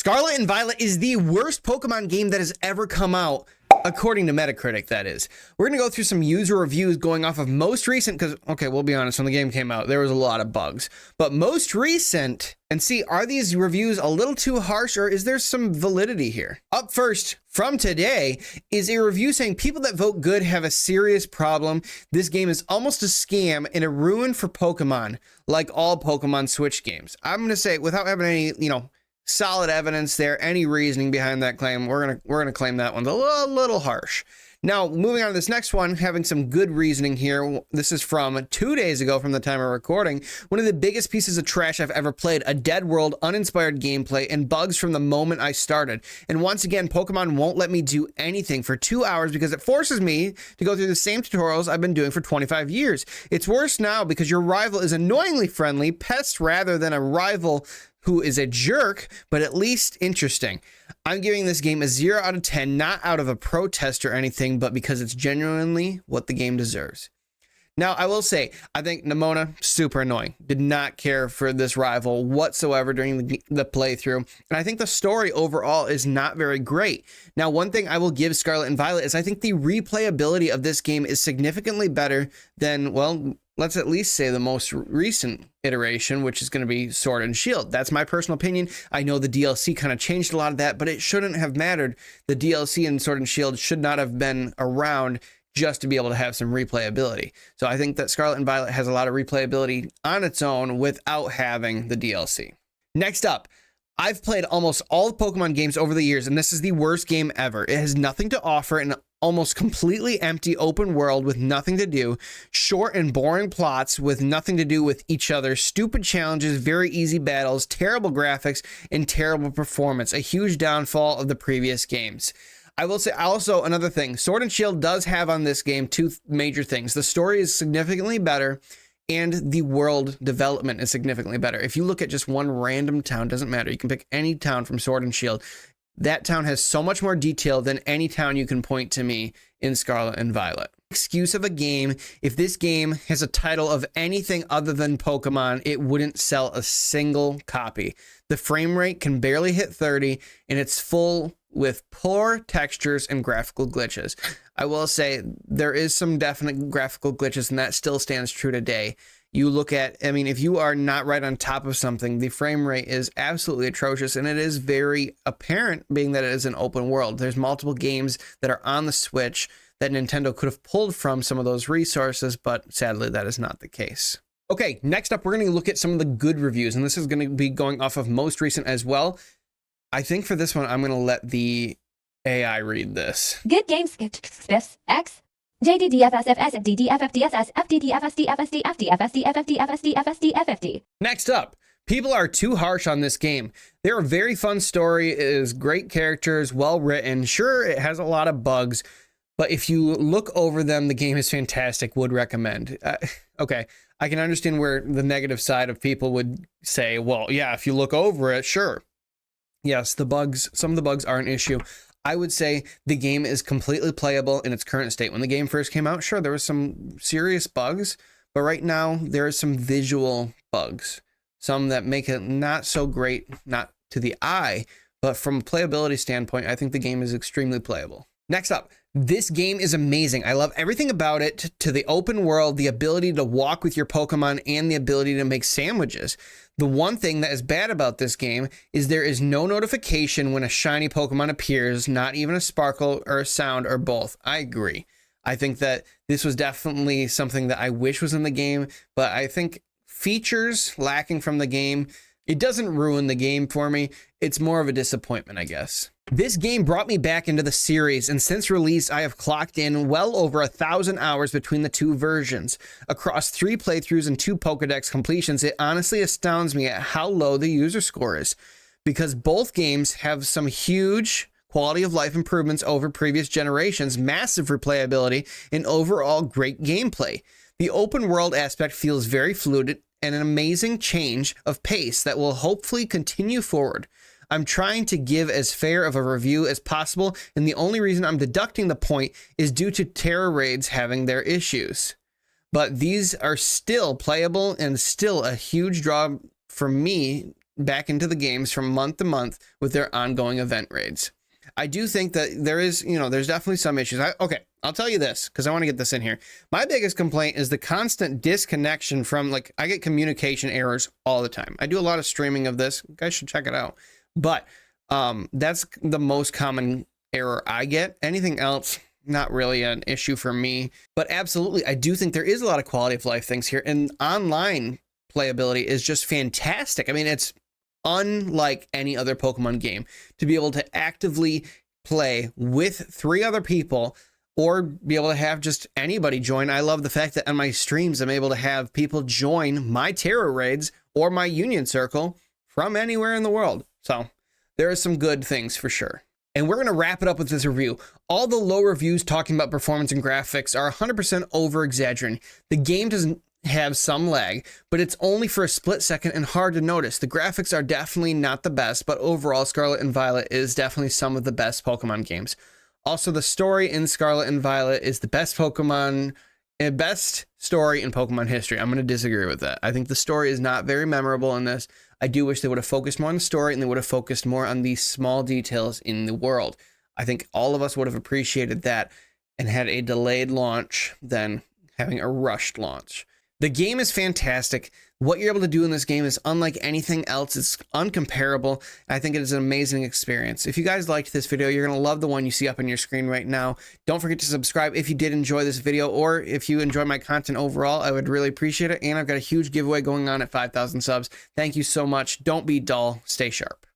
Scarlet and Violet is the worst Pokemon game that has ever come out, according to Metacritic, that is. We're going to go through some user reviews going off of most recent, because, okay, we'll be honest, when the game came out, there was a lot of bugs. But most recent, and see, are these reviews a little too harsh, or is there some validity here? Up first, from today, is a review saying people that vote good have a serious problem. This game is almost a scam and a ruin for Pokemon, like all Pokemon Switch games. I'm going to say, without having any, solid evidence there, any reasoning behind that claim, we're gonna claim that one's a little harsh. Now, moving on to this next one, having some good reasoning here. This is from 2 days ago from the time of recording. One of the biggest pieces of trash I've ever played, a dead world, uninspired gameplay, and bugs from the moment I started. And once again, Pokemon won't let me do anything for 2 hours because it forces me to go through the same tutorials I've been doing for 25 years. It's worse now because your rival is annoyingly friendly, pest rather than a rival who is a jerk, but at least interesting. I'm giving this game a 0 out of 10, not out of a protest or anything, but because it's genuinely what the game deserves. Now, I will say, I think Nimona, super annoying. Did not care for this rival whatsoever during the playthrough. And I think the story overall is not very great. Now, one thing I will give Scarlet and Violet is I think the replayability of this game is significantly better than, well, let's at least say the most recent iteration, which is going to be Sword and Shield. That's my personal opinion. I know the DLC kind of changed a lot of that, but it shouldn't have mattered. The DLC in Sword and Shield should not have been around just to be able to have some replayability. So I think that Scarlet and Violet has a lot of replayability on its own without having the DLC. Next up, I've played almost all the Pokemon games over the years, and this is the worst game ever. It has nothing to offer, an almost completely empty open world with nothing to do, short and boring plots with nothing to do with each other, stupid challenges, very easy battles, terrible graphics, and terrible performance. A huge downfall of the previous games. I will say also another thing, Sword and Shield does have on this game two major things. The story is significantly better, and the world development is significantly better. If you look at just one random town, doesn't matter. You can pick any town from Sword and Shield. That town has so much more detail than any town you can point to me in Scarlet and Violet. Excuse of a game, if this game has a title of anything other than Pokemon, it wouldn't sell a single copy. The frame rate can barely hit 30, and it's full with poor textures and graphical glitches. I will say there is some definite graphical glitches, and that still stands true today. You look at, if you are not right on top of something, the frame rate is absolutely atrocious, and it is very apparent being that it is an open world. There's multiple games that are on the Switch that Nintendo could have pulled from some of those resources, but sadly that is not the case. Okay, next up, we're going to look at some of the good reviews, and this is going to be going off of most recent as well. I think for this one, I'm going to let the AI read this. Good games, X, JDDFSFSDDFFDSS, Next up, people are too harsh on this game. They're a very fun story, it is great characters, well written. Sure, it has a lot of bugs, but if you look over them, the game is fantastic, would recommend. Okay, I can understand where the negative side of people would say, well, yeah, if you look over it, sure. Yes, some of the bugs are an issue. I would say the game is completely playable in its current state. When the game first came out, sure, there was some serious bugs, but right now there are some visual bugs. Some that make it not so great, not to the eye, but from a playability standpoint, I think the game is extremely playable. Next up, this game is amazing. I love everything about it, to the open world, the ability to walk with your Pokemon, and the ability to make sandwiches. The one thing that is bad about this game is there is no notification when a shiny Pokemon appears, not even a sparkle or a sound or both. I agree. I think that this was definitely something that I wish was in the game, but I think features lacking from the game, it doesn't ruin the game for me. It's more of a disappointment, I guess. This game brought me back into the series, and since release, I have clocked in well over 1,000 hours between the two versions. Across 3 playthroughs and 2 Pokedex completions, it honestly astounds me at how low the user score is, because both games have some huge quality of life improvements over previous generations, massive replayability, and overall great gameplay. The open world aspect feels very fluid and an amazing change of pace that will hopefully continue forward. I'm trying to give as fair of a review as possible, and the only reason I'm deducting the point is due to Terra raids having their issues. But these are still playable and still a huge draw for me back into the games from month to month with their ongoing event raids. I do think that there is, there's definitely some issues. Okay, I'll tell you this because I want to get this in here. My biggest complaint is the constant disconnection from, like, I get communication errors all the time. I do a lot of streaming of this. You guys should check it out. But that's the most common error I get. Anything else, not really an issue for me. But absolutely, I do think there is a lot of quality of life things here. And online playability is just fantastic. I mean, it's unlike any other Pokemon game to be able to actively play with 3 other people or be able to have just anybody join. I love the fact that on my streams, I'm able to have people join my Terra raids or my Union Circle from anywhere in the world. So there are some good things for sure. And we're going to wrap it up with this review. All the low reviews talking about performance and graphics are 100% over exaggerating. The game doesn't have some lag, but it's only for a split second and hard to notice. The graphics are definitely not the best, but overall Scarlet and Violet is definitely some of the best Pokemon games. Also, the story in Scarlet and Violet is the best story in Pokemon history. I'm going to disagree with that. I think the story is not very memorable in this. I do wish they would have focused more on the story and they would have focused more on these small details in the world. I think all of us would have appreciated that and had a delayed launch than having a rushed launch. The game is fantastic. What you're able to do in this game is unlike anything else. It's uncomparable. I think it is an amazing experience. If you guys liked this video, you're going to love the one you see up on your screen right now. Don't forget to subscribe if you did enjoy this video, or if you enjoy my content overall, I would really appreciate it. And I've got a huge giveaway going on at 5,000 subs. Thank you so much. Don't be dull. Stay sharp.